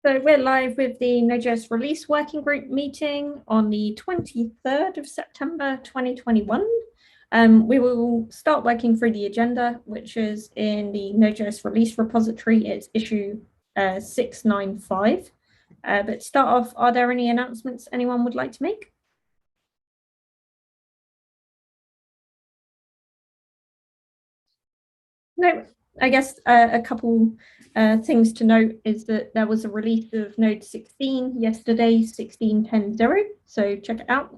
So we're live with the Node.js release working group meeting on the 23rd of September 2021. We will start working through the agenda, which is in the Node.js release repository. It's issue 695. But to start off, are there any announcements anyone would like to make? No, I guess a couple things to note is that there was a release of Node 16 yesterday, 16.10.0, so check it out.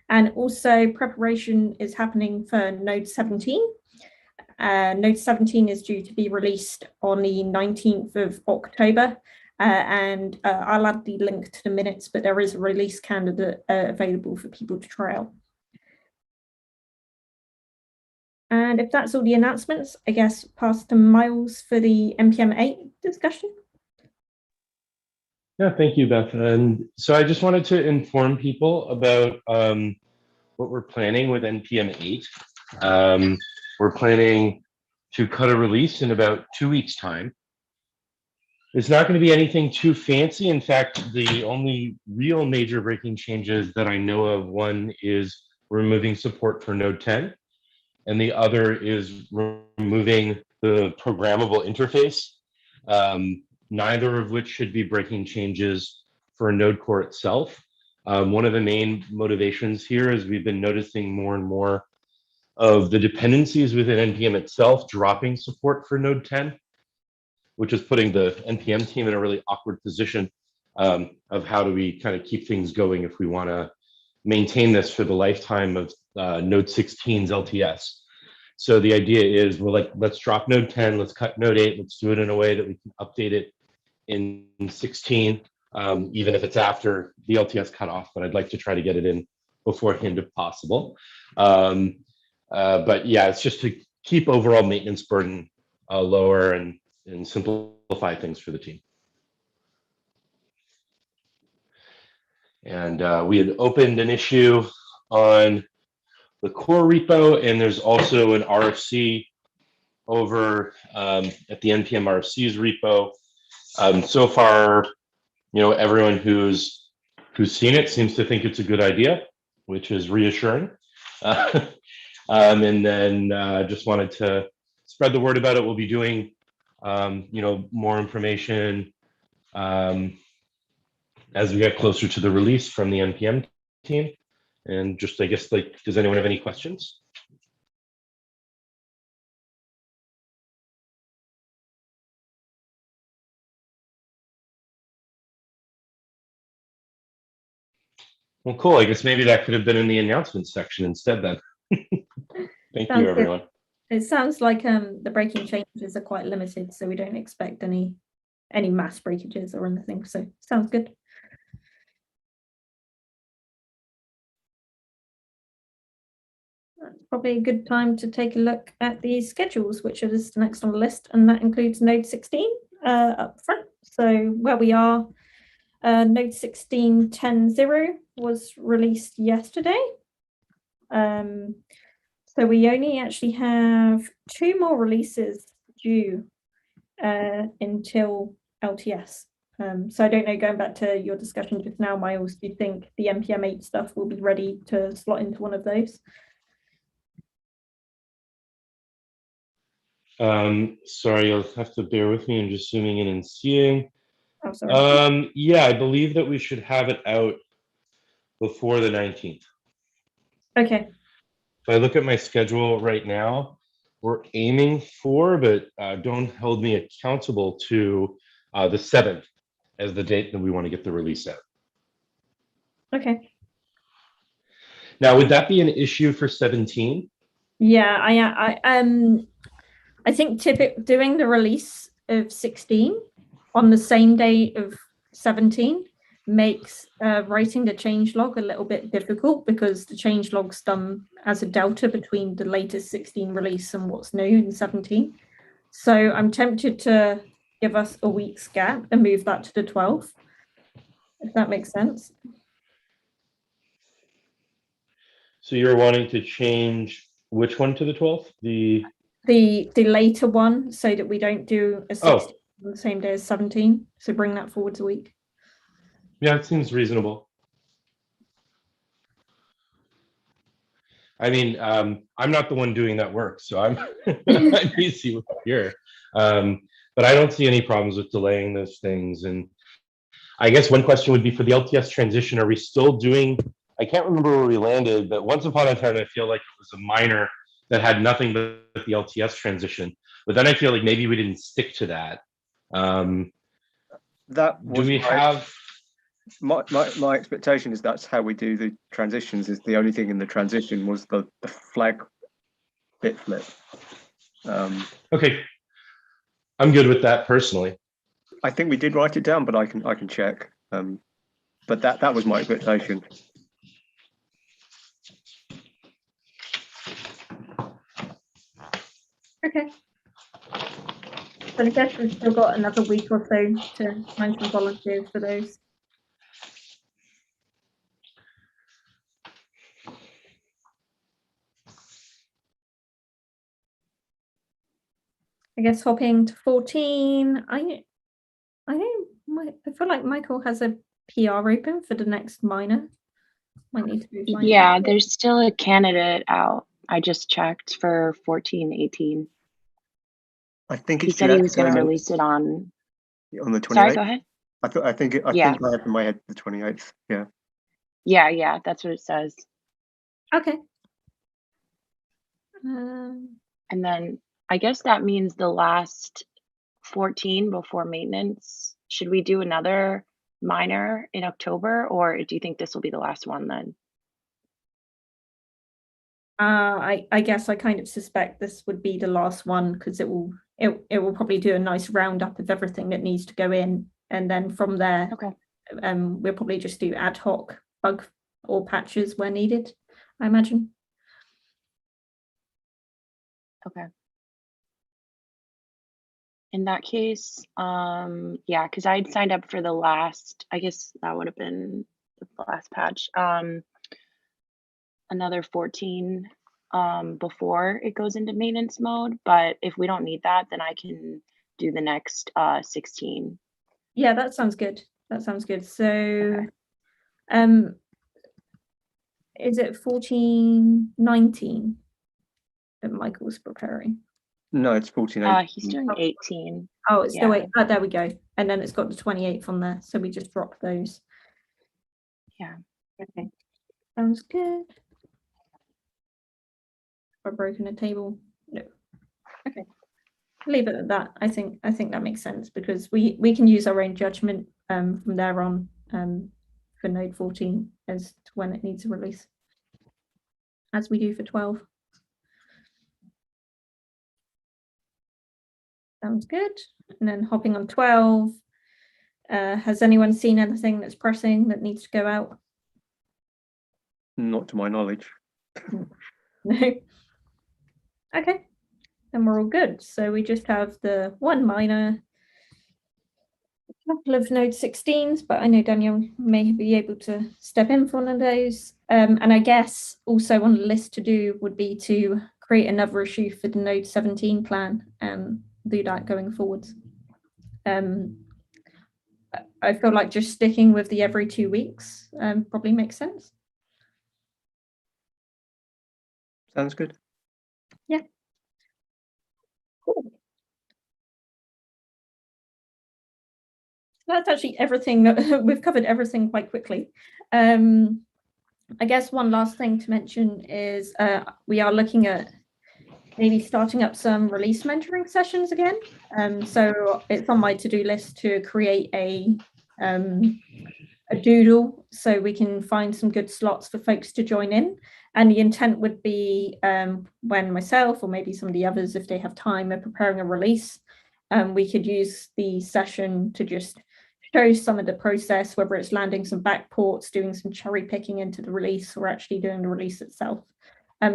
And also preparation is happening for Node 17. Node 17 is due to be released on the 19th of October. And I'll add the link to the minutes, but there is a release candidate available for people to try out. And if that's all the announcements, I guess pass to Miles for the Npm 8 discussion. Yeah, thank you, Beth. And so I just wanted to inform people about what we're planning with Npm 8. We're planning to cut a release in about 2 weeks' time. It's not going to be anything too fancy. In fact, the only real major breaking changes that I know of, one is removing support for Node 10. And the other is removing the programmable interface, neither of which should be breaking changes for Node core itself. One of the main motivations here is we've been noticing more and more of the dependencies within NPM itself dropping support for Node 10, which is putting the NPM team in a really awkward position of how do we kind of keep things going if we want to maintain this for the lifetime of Node 16's LTS. So the idea is we're like, let's drop Node 10, let's cut Node 8, let's do it in a way that we can update it in 16, even if it's after the LTS cutoff, but I'd like to try to get it in beforehand if possible. But yeah, it's just to keep overall maintenance burden lower and simplify things for the team. And we had opened an issue on the core repo, and there's also an RFC over at the NPM RFC's repo. So far, everyone who's seen it seems to think it's a good idea, which is reassuring. And then just wanted to spread the word about it. We'll be doing, more information as we get closer to the release from the NPM team. And just, I guess, does anyone have any questions? Well, cool. I guess maybe that could have been in the announcements section instead then. Thank you, everyone. It sounds like the breaking changes are quite limited, so we don't expect any mass breakages or anything. So sounds good. That's probably a good time to take a look at the schedules, which is next on the list, and that includes Node 16 up front. So where we are, Node 16.10.0 was released yesterday. So we only actually have 2 more releases due until LTS. So I don't know, going back to your discussion just now, Miles, do you think the NPM 8 stuff will be ready to slot into one of those? Sorry, you'll have to bear with me. I'm just zooming in and seeing. Oh, sorry. Yeah, I believe that we should have it out before the 19th. Okay. If I look at my schedule right now, we're aiming for, but don't hold me accountable to the 7th as the date that we want to get the release out. Okay. Now, would that be an issue for 17? Yeah, I think doing the release of 16 on the same day of 17 makes writing the changelog a little bit difficult because the changelog's done as a delta between the latest 16 release and what's new in 17. So I'm tempted to give us a week's gap and move that to the 12th, if that makes sense. So you're wanting to change which one to the 12th? The later one, so that we don't do a 16 on the same day as 17. So bring that forwards a week. Yeah, it seems reasonable. I mean, I'm not the one doing that work, so I'm easy here. But I don't see any problems with delaying those things. And I guess one question would be for the LTS transition, are we still doing, I can't remember where we landed, but once upon a time, I feel like it was a minor that had nothing but the LTS transition. But then I feel like maybe we didn't stick to that. That Do was we have? my expectation is that's how we do the transitions. Is the only thing in the transition was the flag bit flip. Okay, I'm good with that personally. I think we did write it down, but I can check. But that was my expectation. Okay. So I guess we've still got another week or so to find some volunteers for those. I guess hopping to 14. I feel like Michael has a PR open for the next minor. Might need to find Yeah, there's still a candidate out. I just checked for 14, 18. I think He it's said he was going to release it on the 28th. Sorry, go ahead. I think I have in my head the 28th. Yeah. Yeah, that's what it says. Okay. And then I guess that means the last 14 before maintenance. Should we do another minor in October, or do you think this will be the last one then? I guess I kind of suspect this would be the last one because it will probably do a nice roundup of everything that needs to go in, and then from there, okay, we'll probably just do ad hoc bug or patches where needed, I imagine. Okay. In that case, yeah, because I'd signed up for the last, I guess that would have been the last patch, another 14 before it goes into maintenance mode. But if we don't need that, then I can do the next 16. Yeah, that sounds good. That sounds good. So, okay. Is it 1419 that Michael's preparing? No, it's 14. He's doing 18. Oh, it's still 8. Oh, there we go. And then it's got the 28th on there. So we just drop those. Yeah. Okay. Sounds good. I've broken a table. No. Okay. Leave it at that. I think that makes sense because we can use our own judgment from there on for node 14 as to when it needs a release, as we do for 12. Sounds good. And then hopping on 12, has anyone seen anything that's pressing that needs to go out? Not to my knowledge. No. Okay, then we're all good. So we just have the one minor, a couple of node 16s, but I know Daniel may be able to step in for one of those. And I guess also on the list to do would be to create another issue for the node 17 plan and do that going forwards. I feel like just sticking with the every 2 weeks probably makes sense. Sounds good. Yeah. Cool. That's actually everything that we've covered everything quite quickly. I guess one last thing to mention is we are looking at maybe starting up some release mentoring sessions again. So it's on my to-do list to create a doodle so we can find some good slots for folks to join in. And the intent would be when myself or maybe some of the others, if they have time, are preparing a release, we could use the session to just show some of the process, whether it's landing some backports, doing some cherry picking into the release, or actually doing the release itself.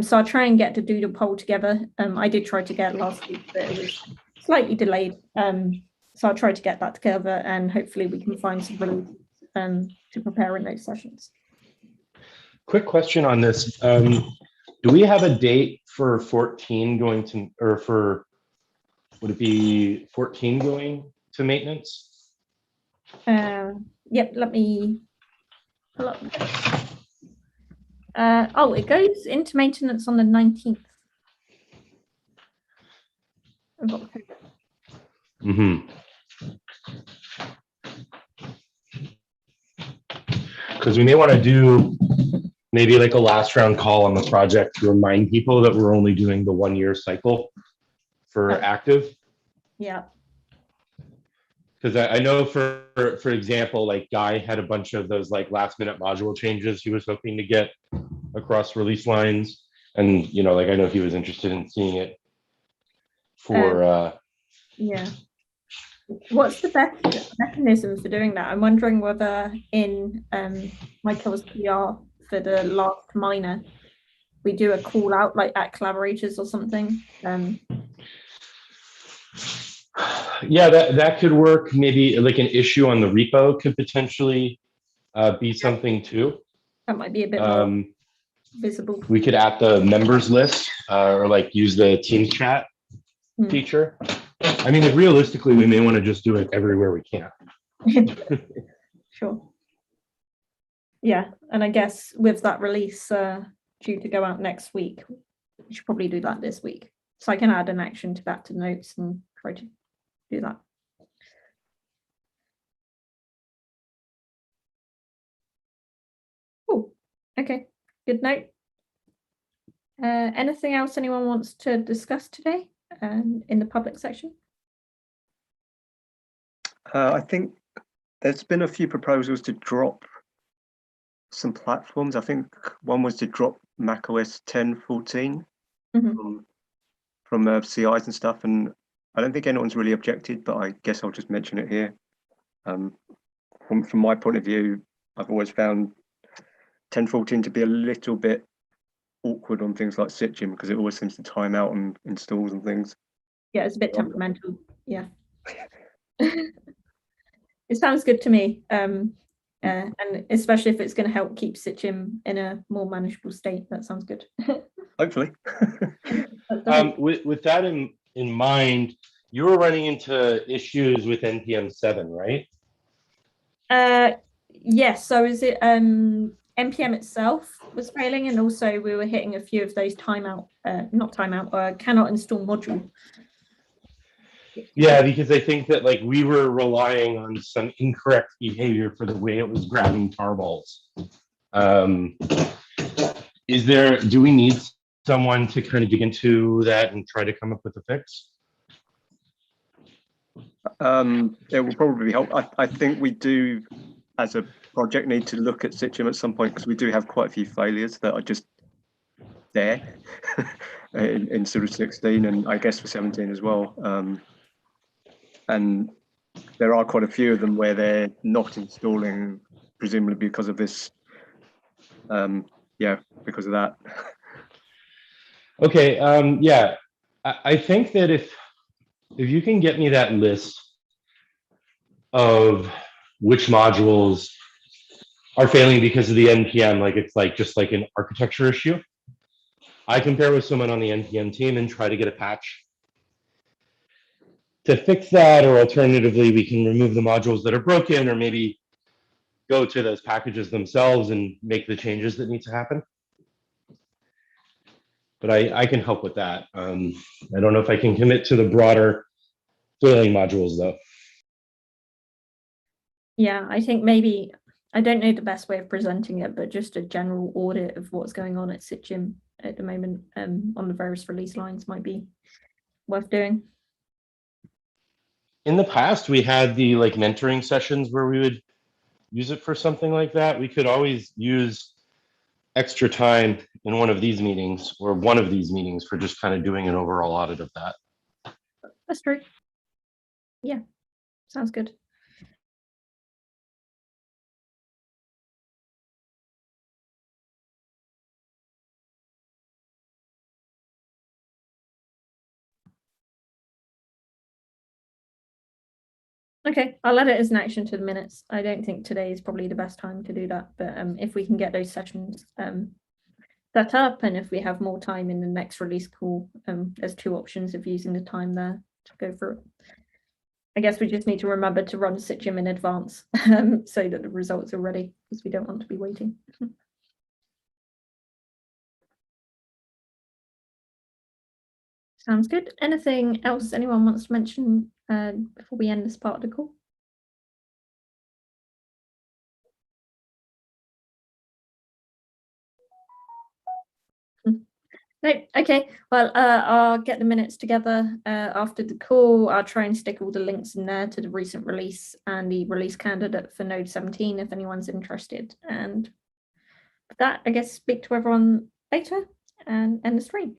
So I'll try and get the doodle poll together. I did try to get it last week, but it was slightly delayed. So I'll try to get that together and hopefully we can find some release to prepare in those sessions. Quick question on this. Do we have a date for 14 going to, or for, would it be 14 going to maintenance? Yep, let me pull up. Oh, it goes into maintenance on the 19th of October. Because we may want to do maybe like a last round call on the project to remind people that we're only doing the 1 year cycle for active. Yeah. Because I know for example, like Guy had a bunch of those like last minute module changes he was hoping to get across release lines. And, you know, like I know he was interested in seeing it for yeah. What's the best mechanism for doing that? I'm wondering whether in Michael's PR for the last minor, we do a call out like at collaborators or something. Yeah, that could work. Maybe like an issue on the repo could potentially be something too. That might be a bit more visible. We could add the members list or like use the Teams chat feature. I mean, like, realistically, we may want to just do it everywhere we can. Sure. Yeah, and I guess with that release due to go out next week, we should probably do that this week. So I can add an action to that to notes and try to do that. Oh, okay, good note. Anything else anyone wants to discuss today in the public section? I think there's been a few proposals to drop some platforms. I think one was to drop macOS 10.14 from CIs and stuff, and I don't think anyone's really objected, but I guess I'll just mention it here. From my point of view, I've always found 10.14 to be a little bit awkward on things like Sitchin because it always seems to time out on installs and things. Yeah, it's a bit temperamental. Yeah. It sounds good to me. And especially if it's going to help keep Sitchin in a more manageable state. That sounds good. Hopefully. With that in mind, you were running into issues with Npm 7, right? Yes. So is it Npm itself was failing, and also we were hitting a few of those cannot install module. Yeah, because I think that like we were relying on some incorrect behavior for the way it was grabbing tarballs. Do we need someone to kind of dig into that and try to come up with a fix? It will probably help. I think we do, as a project, need to look at Sitchin at some point because we do have quite a few failures that are just there in sort of 16 and I guess for 17 as well. And there are quite a few of them where they're not installing, presumably because of this. Yeah, because of that. Okay. Yeah, I think that if you can get me that list of which modules are failing because of the NPM, like it's like just like an architecture issue, I can pair with someone on the NPM team and try to get a patch to fix that, or alternatively, we can remove the modules that are broken, or maybe go to those packages themselves and make the changes that need to happen. But I can help with that. I don't know if I can commit to the broader failing modules though. Yeah, I think maybe, I don't know the best way of presenting it, but just a general audit of what's going on at Sitchin at the moment on the various release lines might be worth doing. In the past, we had the like mentoring sessions where we would use it for something like that. We could always use extra time in one of these meetings for just kind of doing an overall audit of that. That's true. Yeah, sounds good. Okay, I'll add it as an action to the minutes. I don't think today is probably the best time to do that, but if we can get those sessions set up, and if we have more time in the next release call, there's two options of using the time there to go through it. I guess we just need to remember to run SitGym in advance so that the results are ready, because we don't want to be waiting. Sounds good. Anything else anyone wants to mention before we end this part of the call? No, okay. Well, I'll get the minutes together after the call. I'll try and stick all the links in there to the recent release and the release candidate for Node 17 if anyone's interested. And with that, I guess speak to everyone later and end the stream.